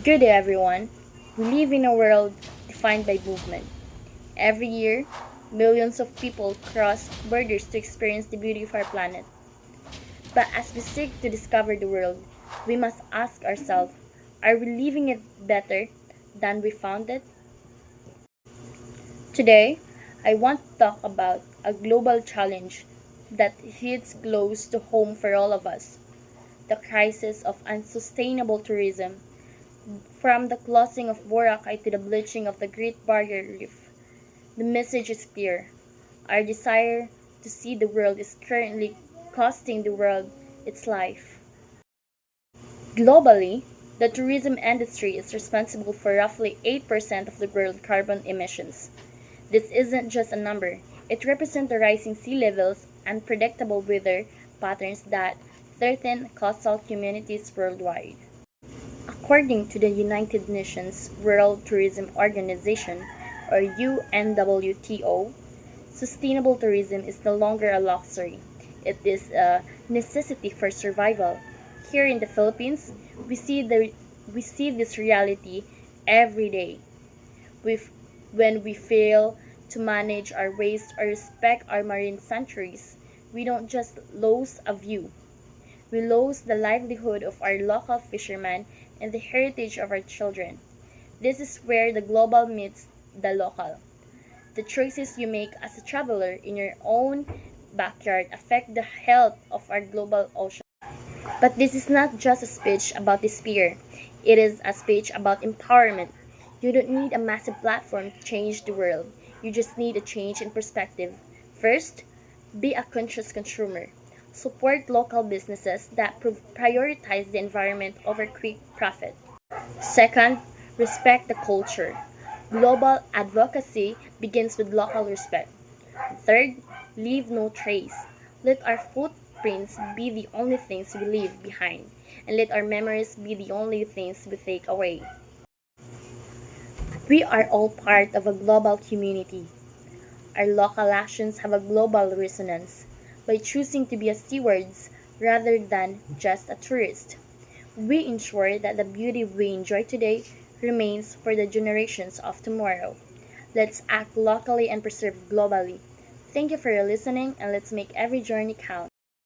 Good day, everyone. We live in a world defined by movement. Every year, millions of people cross borders to experience the beauty of our planet. But as we seek to discover the world, we must ask ourselves, are we living it better than we found it? Today, I want to talk about a global challenge that hits close to home for all of us: the crisis of unsustainable tourism. From the closing of Boracay to the bleaching of the Great Barrier Reef, the message is clear. Our desire to see the world is currently costing the world its life. Globally, the tourism industry is responsible for roughly 8% of the world's carbon emissions. This isn't just a number, it represents the rising sea levels and predictable weather patterns that threaten coastal communities worldwide. According to the United Nations World Tourism Organization, or UNWTO, sustainable tourism is no longer a luxury. It is a necessity for survival. Here in the Philippines, we see this reality every day. We when we fail to manage our waste or respect our marine sanctuaries, we don't just lose a view, we lose the livelihood of our local fishermen and the heritage of our children. This is where the global meets the local. The choices you make as a traveler in your own backyard affect the health of our global ocean. But this is not just a speech about despair, it is a speech about empowerment. You don't need a massive platform to change the world, you just need a change in perspective. First, be a conscious consumer. Support local businesses that prioritize the environment over quick profit. Second, respect the culture. Global advocacy begins with local respect. Third, leave no trace. Let our footprints be the only things we leave behind, and let our memories be the only things we take away. We are all part of a global community. Our local actions have a global resonance. By choosing to be a stewards rather than just a tourist, we ensure that the beauty we enjoy today remains for the generations of tomorrow. Let's act locally and preserve globally. Thank you for your listening, and let's make every journey count.